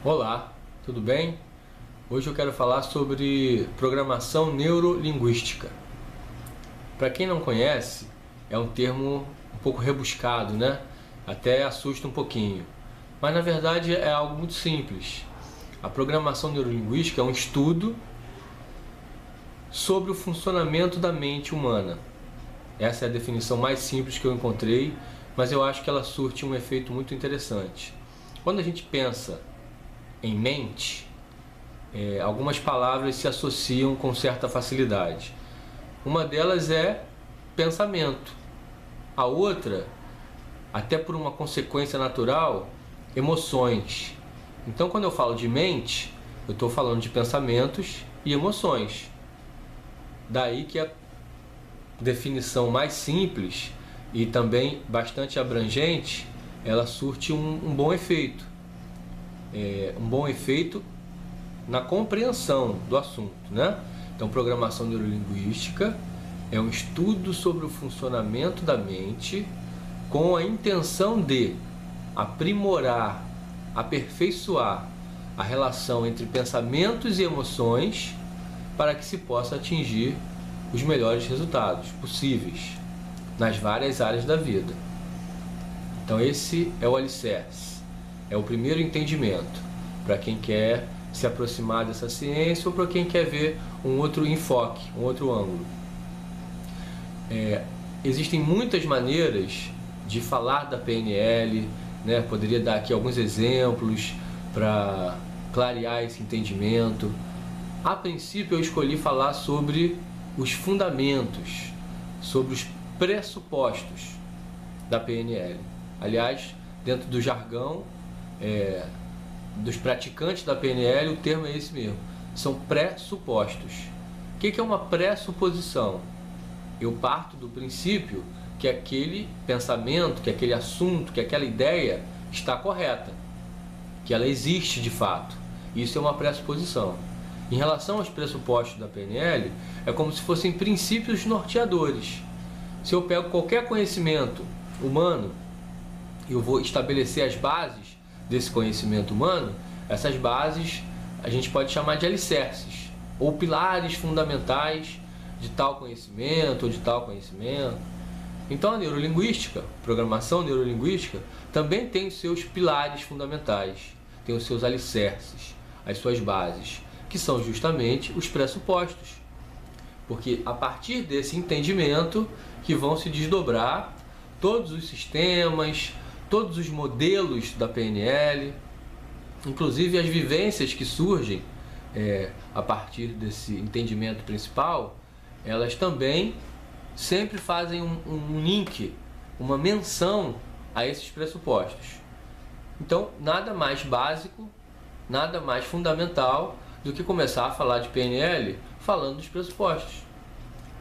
Olá, tudo bem? Hoje eu quero falar sobre programação neurolinguística. Para quem não conhece, é um termo um pouco rebuscado, né? Até assusta um pouquinho. Mas na verdade é algo muito simples. A programação neurolinguística é um estudo sobre o funcionamento da mente humana. Essa é a definição mais simples que eu encontrei, mas eu acho que ela surte um efeito muito interessante. Quando a gente pensa em mente, algumas palavras se associam com certa facilidade. Uma delas é pensamento. A outra, até por uma consequência natural, emoções. Então, quando eu falo de mente, eu estou falando de pensamentos e emoções. Daí que a definição mais simples e também bastante abrangente, ela surte um bom efeito. Um bom efeito na compreensão do assunto, né? Então, programação neurolinguística é um estudo sobre o funcionamento da mente com a intenção de aprimorar, aperfeiçoar a relação entre pensamentos e emoções para que se possa atingir os melhores resultados possíveis nas várias áreas da vida. Então, esse é o alicerce, é o primeiro entendimento para quem quer se aproximar dessa ciência ou para quem quer ver um outro enfoque, um outro ângulo. Existem muitas maneiras de falar da PNL, né? Poderia dar aqui alguns exemplos para clarear esse entendimento. A princípio eu escolhi falar sobre os fundamentos, sobre os pressupostos da PNL. Aliás, dentro do jargão dos praticantes da PNL, o termo é esse mesmo, são pressupostos. O que é uma pressuposição? Eu parto do princípio que aquele pensamento, que aquele assunto, que aquela ideia está correta, que ela existe de fato. Isso é uma pressuposição. Em relação aos pressupostos da PNL, é como se fossem princípios norteadores. Se eu pego qualquer conhecimento humano e eu vou estabelecer as bases desse conhecimento humano, essas bases a gente pode chamar de alicerces ou pilares fundamentais de tal conhecimento ou de tal conhecimento. Então a neurolinguística, programação neurolinguística, também tem os seus pilares fundamentais, tem os seus alicerces, as suas bases, que são justamente os pressupostos. Porque a partir desse entendimento que vão se desdobrar todos os sistemas, todos os modelos da PNL, inclusive as vivências que surgem a partir desse entendimento principal, elas também sempre fazem um link, uma menção a esses pressupostos. Então, nada mais básico, nada mais fundamental do que começar a falar de PNL falando dos pressupostos.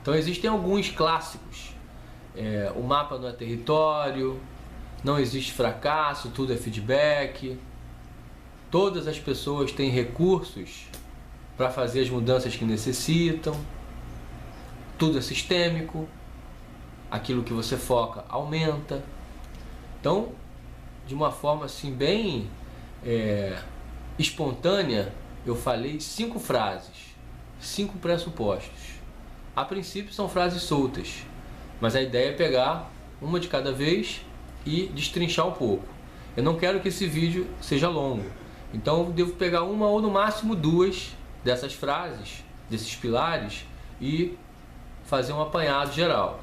Então, existem alguns clássicos. O mapa não é território, não existe fracasso, tudo é feedback. Todas as pessoas têm recursos para fazer as mudanças que necessitam. Tudo é sistêmico. Aquilo que você foca aumenta. Então, de uma forma assim bem espontânea, eu falei 5 frases, 5 pressupostos. A princípio são frases soltas, mas a ideia é pegar uma de cada vez e destrinchar um pouco. Eu não quero que esse vídeo seja longo, então eu devo pegar uma ou no máximo 2 dessas frases, desses pilares, e fazer um apanhado geral,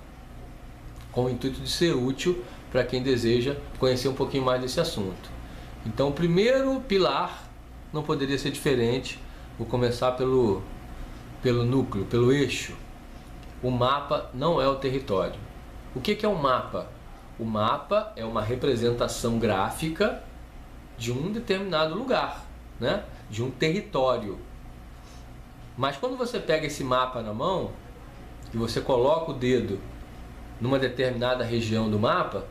com o intuito de ser útil para quem deseja conhecer um pouquinho mais desse assunto. Então, o primeiro pilar não poderia ser diferente. Vou começar pelo núcleo, pelo eixo. O mapa não é o território. O que é um mapa? O mapa é uma representação gráfica de um determinado lugar, né? De um território. Mas quando você pega esse mapa na mão e você coloca o dedo numa determinada região do mapa,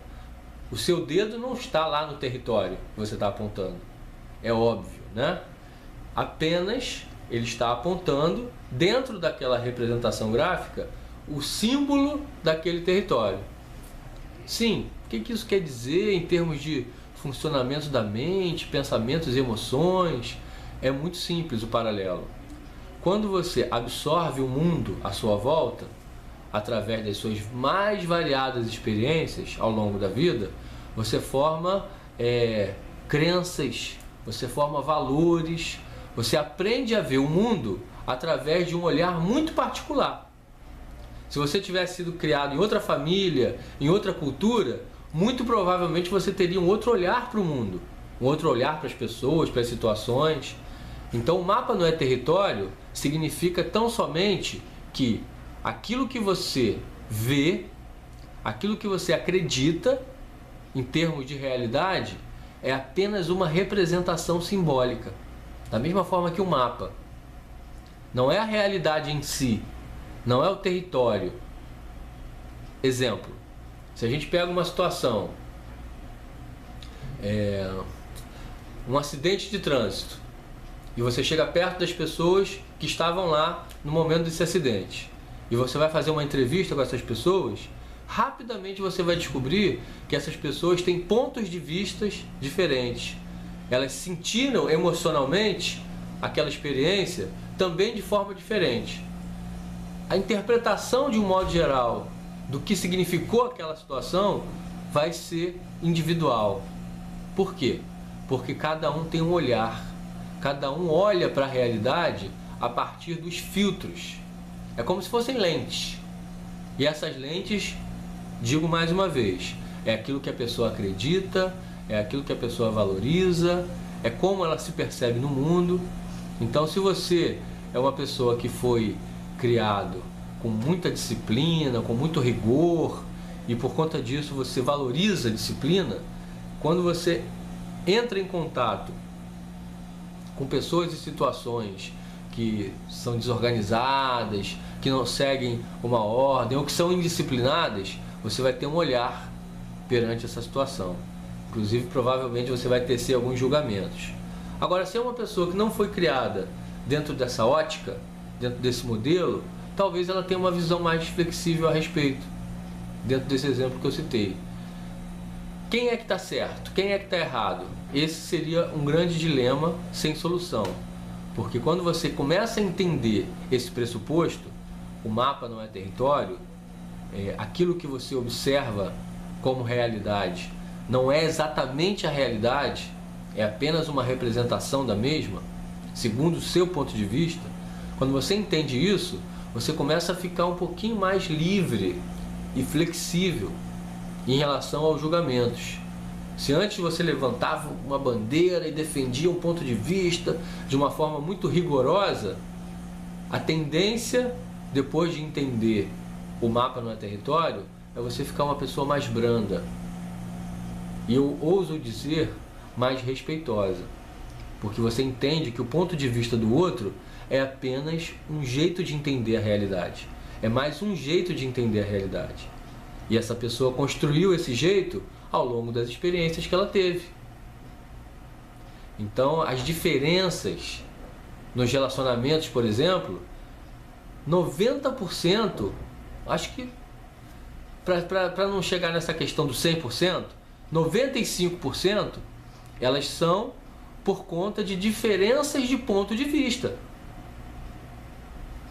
o seu dedo não está lá no território que você está apontando. É óbvio, né? Apenas ele está apontando dentro daquela representação gráfica o símbolo daquele território. Sim, o que isso quer dizer em termos de funcionamento da mente, pensamentos e emoções. É muito simples o paralelo. Quando você absorve o mundo à sua volta, através das suas mais variadas experiências ao longo da vida, você forma crenças, você forma valores, você aprende a ver o mundo através de um olhar muito particular. Se você tivesse sido criado em outra família, em outra cultura, muito provavelmente você teria um outro olhar para o mundo, um outro olhar para as pessoas, para as situações. Então o mapa não é território significa tão somente que aquilo que você vê, aquilo que você acredita em termos de realidade, é apenas uma representação simbólica. Da mesma forma que o mapa. Não é a realidade em si, não é o território. Exemplo, se a gente pega uma situação, um acidente de trânsito, e você chega perto das pessoas que estavam lá no momento desse acidente, e você vai fazer uma entrevista com essas pessoas, rapidamente você vai descobrir que essas pessoas têm pontos de vista diferentes. Elas sentiram emocionalmente aquela experiência também de forma diferente. A interpretação de um modo geral do que significou aquela situação vai ser individual. Por quê? Porque cada um tem um olhar, cada um olha para a realidade a partir dos filtros. É como se fossem lentes. E essas lentes, digo mais uma vez, é aquilo que a pessoa acredita, é aquilo que a pessoa valoriza, é como ela se percebe no mundo. Então, se você é uma pessoa que foi criado com muita disciplina, com muito rigor, e por conta disso você valoriza a disciplina, quando você entra em contato com pessoas e situações que são desorganizadas, que não seguem uma ordem ou que são indisciplinadas, você vai ter um olhar perante essa situação. Inclusive, provavelmente você vai tecer alguns julgamentos. Agora, se é uma pessoa que não foi criada dentro dessa ótica, dentro desse modelo, talvez ela tenha uma visão mais flexível a respeito, dentro desse exemplo que eu citei. Quem é que está certo? Quem é que está errado? Esse seria um grande dilema sem solução. Porque quando você começa a entender esse pressuposto, o mapa não é território, aquilo que você observa como realidade não é exatamente a realidade, é apenas uma representação da mesma, segundo o seu ponto de vista. Quando você entende isso, você começa a ficar um pouquinho mais livre e flexível em relação aos julgamentos. Se antes você levantava uma bandeira e defendia um ponto de vista de uma forma muito rigorosa, a tendência, depois de entender o mapa não é território, é você ficar uma pessoa mais branda. E eu ouso dizer, mais respeitosa. Porque você entende que o ponto de vista do outro é apenas um jeito de entender a realidade. É mais um jeito de entender a realidade. E essa pessoa construiu esse jeito ao longo das experiências que ela teve. Então, as diferenças nos relacionamentos, por exemplo, 90%, acho que para não chegar nessa questão do 100%, 95% elas são por conta de diferenças de ponto de vista.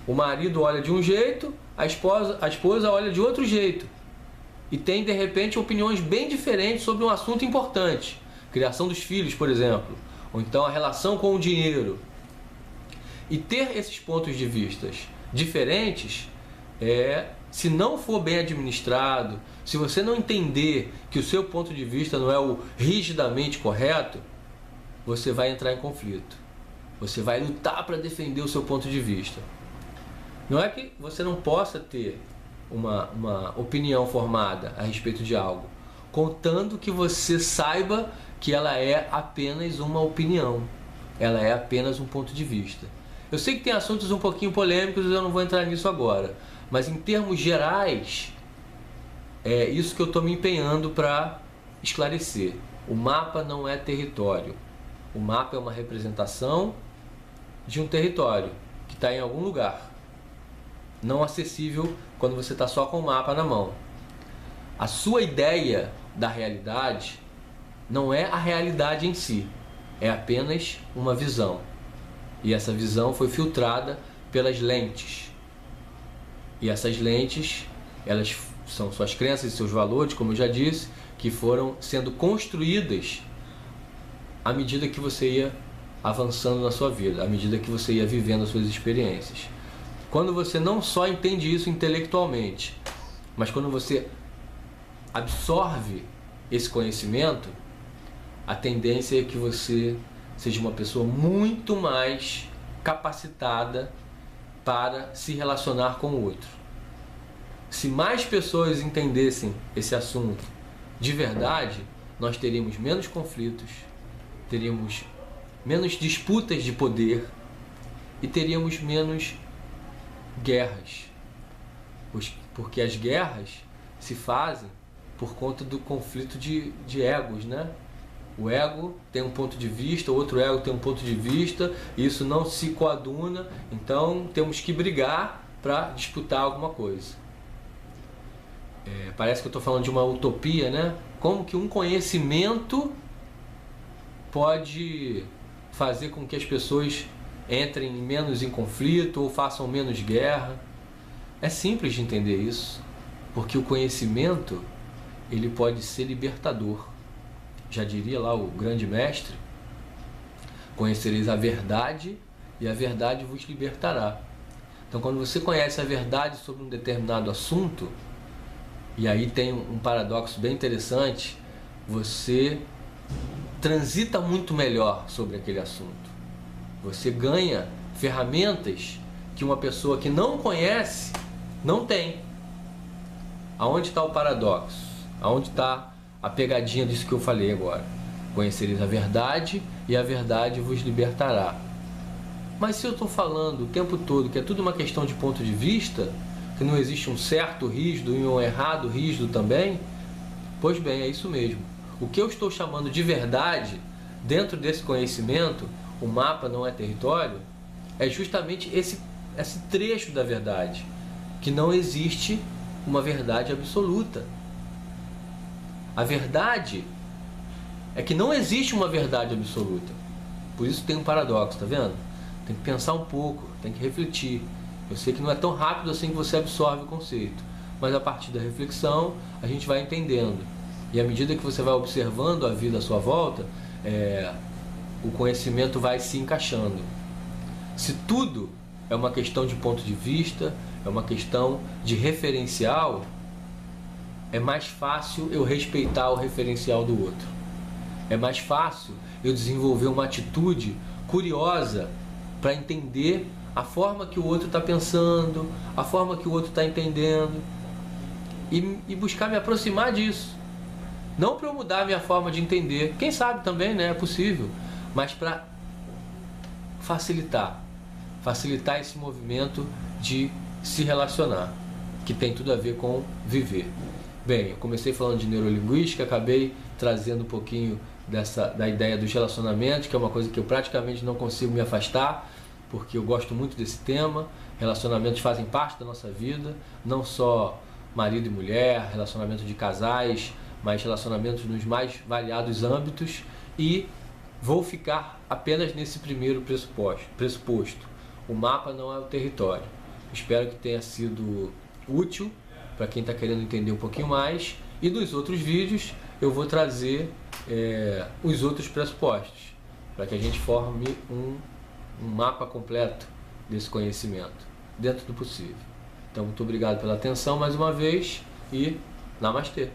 O marido olha de um jeito, a esposa olha de outro jeito. E tem, de repente, opiniões bem diferentes sobre um assunto importante. Criação dos filhos, por exemplo. Ou então a relação com o dinheiro. E ter esses pontos de vista diferentes, se não for bem administrado, se você não entender que o seu ponto de vista não é o rigidamente correto, você vai entrar em conflito. Você vai lutar para defender o seu ponto de vista. Não é que você não possa ter uma opinião formada a respeito de algo, contando que você saiba que ela é apenas uma opinião, ela é apenas um ponto de vista. Eu sei que tem assuntos um pouquinho polêmicos, eu não vou entrar nisso agora, mas em termos gerais, é isso que eu estou me empenhando para esclarecer. O mapa não é território, o mapa é uma representação de um território que está em algum lugar, não acessível quando você está só com o mapa na mão. A sua ideia da realidade não é a realidade em si, é apenas uma visão. E essa visão foi filtrada pelas lentes. E essas lentes, elas são suas crenças e seus valores, como eu já disse, que foram sendo construídas à medida que você ia avançando na sua vida, à medida que você ia vivendo as suas experiências. Quando você não só entende isso intelectualmente, mas quando você absorve esse conhecimento, a tendência é que você seja uma pessoa muito mais capacitada para se relacionar com o outro. Se mais pessoas entendessem esse assunto de verdade, nós teríamos menos conflitos, teríamos menos disputas de poder e teríamos menos guerras. Porque as guerras se fazem por conta do conflito de egos, né? O ego tem um ponto de vista, o outro ego tem um ponto de vista, e isso não se coaduna, então temos que brigar para disputar alguma coisa. Parece que eu estou falando de uma utopia, né? Como que um conhecimento pode fazer com que as pessoas entrem menos em conflito ou façam menos guerra? É simples de entender isso, porque o conhecimento ele pode ser libertador. Já diria lá o grande mestre: conhecereis a verdade e a verdade vos libertará. Então, quando você conhece a verdade sobre um determinado assunto, e aí tem um paradoxo bem interessante, você transita muito melhor sobre aquele assunto. Você ganha ferramentas que uma pessoa que não conhece não tem. Aonde está o paradoxo? Aonde está a pegadinha disso que eu falei agora? Conhecereis a verdade e a verdade vos libertará. Mas se eu estou falando o tempo todo que é tudo uma questão de ponto de vista, que não existe um certo rígido e um errado rígido também, pois bem, é isso mesmo. O que eu estou chamando de verdade, dentro desse conhecimento, o mapa não é território, é justamente esse trecho da verdade, que não existe uma verdade absoluta. A verdade é que não existe uma verdade absoluta. Por isso tem um paradoxo, tá vendo? Tem que pensar um pouco, tem que refletir. Eu sei que não é tão rápido assim que você absorve o conceito, mas a partir da reflexão a gente vai entendendo. E à medida que você vai observando a vida à sua volta, o conhecimento vai se encaixando. Se tudo é uma questão de ponto de vista, é uma questão de referencial, é mais fácil eu respeitar o referencial do outro. É mais fácil eu desenvolver uma atitude curiosa para entender a forma que o outro está pensando, a forma que o outro está entendendo, e buscar me aproximar disso. Não para eu mudar a minha forma de entender, quem sabe também, né, é possível, mas para facilitar esse movimento de se relacionar, que tem tudo a ver com viver. Bem, eu comecei falando de neurolinguística, acabei trazendo um pouquinho da ideia dos relacionamentos, que é uma coisa que eu praticamente não consigo me afastar, porque eu gosto muito desse tema. Relacionamentos fazem parte da nossa vida, não só marido e mulher, relacionamento de casais, mas relacionamentos nos mais variados âmbitos, e vou ficar apenas nesse primeiro pressuposto. O mapa não é o território. Espero que tenha sido útil para quem está querendo entender um pouquinho mais, e nos outros vídeos eu vou trazer os outros pressupostos, para que a gente forme um mapa completo desse conhecimento, dentro do possível. Então, muito obrigado pela atenção mais uma vez e Namastê!